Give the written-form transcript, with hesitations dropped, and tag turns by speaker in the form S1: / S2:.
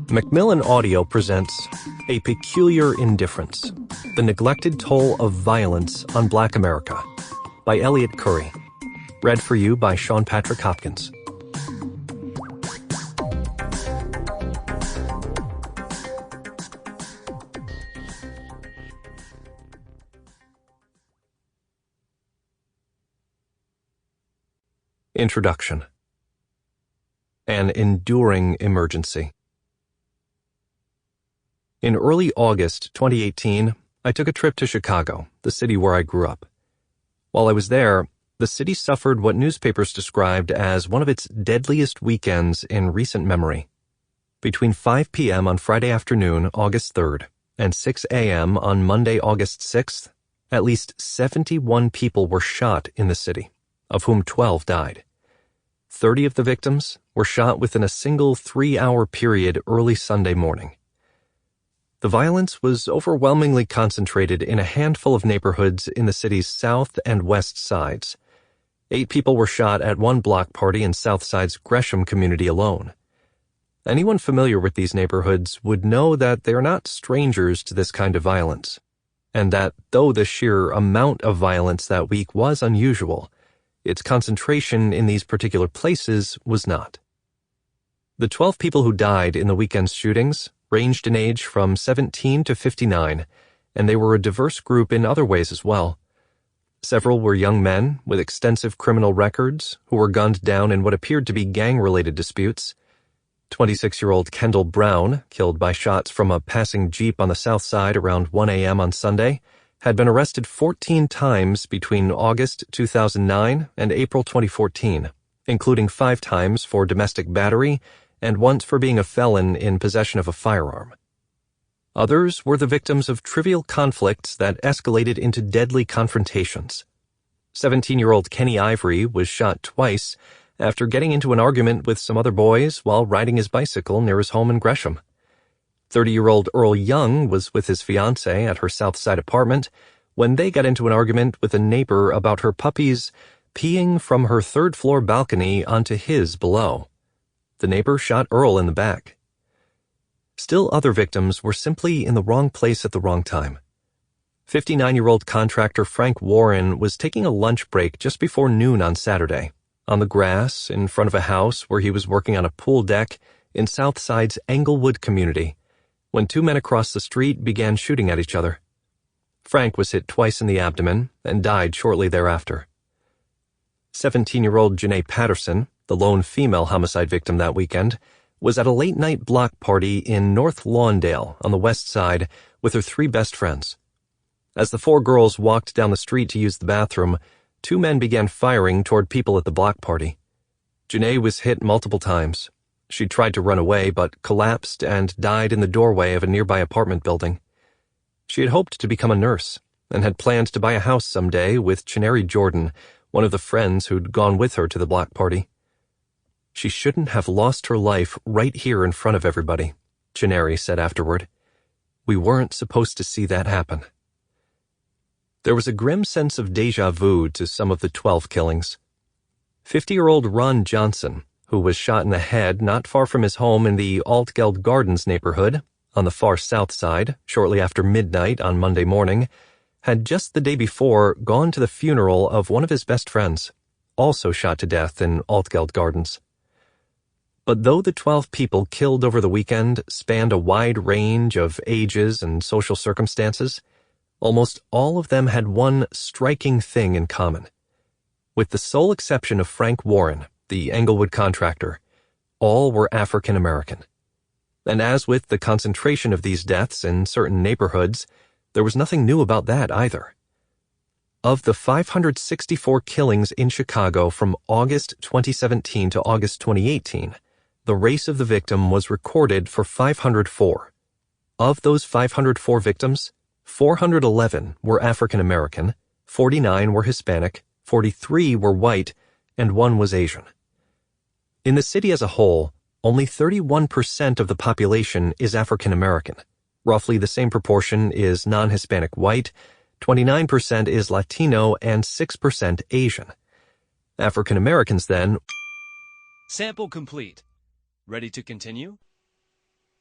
S1: Macmillan Audio presents A Peculiar Indifference, The Neglected Toll of Violence on Black America by Elliott Currie. Read for you by Sean Patrick Hopkins. Introduction. An enduring emergency. In early August 2018, I took a trip to Chicago, the city where I grew up. While I was there, the city suffered what newspapers described as one of its deadliest weekends in recent memory. Between 5 p.m. on Friday afternoon, August 3rd, and 6 a.m. on Monday, August 6th, at least 71 people were shot in the city, of whom 12 died. 30 of the victims were shot within a single 3-hour period early Sunday morning. The violence was overwhelmingly concentrated in a handful of neighborhoods in the city's south and west sides. 8 people were shot at one block party in Southside's Gresham community alone. Anyone familiar with these neighborhoods would know that they are not strangers to this kind of violence, and that though the sheer amount of violence that week was unusual, its concentration in these particular places was not. The 12 people who died in the weekend's shootings ranged in age from 17 to 59, and they were a diverse group in other ways as well. Several were young men with extensive criminal records who were gunned down in what appeared to be gang-related disputes. 26-year-old Kendall Brown, killed by shots from a passing Jeep on the south side around 1 a.m. on Sunday, had been arrested 14 times between August 2009 and April 2014, including 5 times for domestic battery and once for being a felon in possession of a firearm. Others were the victims of trivial conflicts that escalated into deadly confrontations. 17-year-old Kenny Ivory was shot twice after getting into an argument with some other boys while riding his bicycle near his home in Gresham. 30-year-old Earl Young was with his fiancée at her South Side apartment when they got into an argument with a neighbor about her puppies peeing from her third-floor balcony onto his below. The neighbor shot Earl in the back. Still other victims were simply in the wrong place at the wrong time. 59-year-old contractor Frank Warren was taking a lunch break just before noon on Saturday, on the grass in front of a house where he was working on a pool deck in Southside's Englewood community, when 2 men across the street began shooting at each other. Frank was hit twice in the abdomen and died shortly thereafter. 17-year-old Janae Patterson, the lone female homicide victim that weekend, was at a late-night block party in North Lawndale on the west side with her 3 best friends. As the 4 girls walked down the street to use the bathroom, 2 men began firing toward people at the block party. Janae was hit multiple times. She tried to run away but collapsed and died in the doorway of a nearby apartment building. She had hoped to become a nurse and had planned to buy a house someday with Chineri Jordan, one of the friends who'd gone with her to the block party. She shouldn't have lost her life right here in front of everybody, Chineri said afterward. We weren't supposed to see that happen. There was a grim sense of déjà vu to some of the 12 killings. 50-year-old Ron Johnson, who was shot in the head not far from his home in the Altgeld Gardens neighborhood, on the far south side, shortly after midnight on Monday morning, had just the day before gone to the funeral of one of his best friends, also shot to death in Altgeld Gardens. But though the 12 people killed over the weekend spanned a wide range of ages and social circumstances, almost all of them had one striking thing in common. With the sole exception of Frank Warren, the Englewood contractor, all were African American. And as with the concentration of these deaths in certain neighborhoods, there was nothing new about that either. Of the 564 killings in Chicago from August 2017 to August 2018, the race of the victim was recorded for 504. Of those 504 victims, 411 were African American, 49 were Hispanic, 43 were white, and 1 was Asian. In the city as a whole, only 31% of the population is African American. Roughly the same proportion is non-Hispanic white, 29% is Latino, and 6% Asian. African Americans then...
S2: Sample complete. Ready to continue?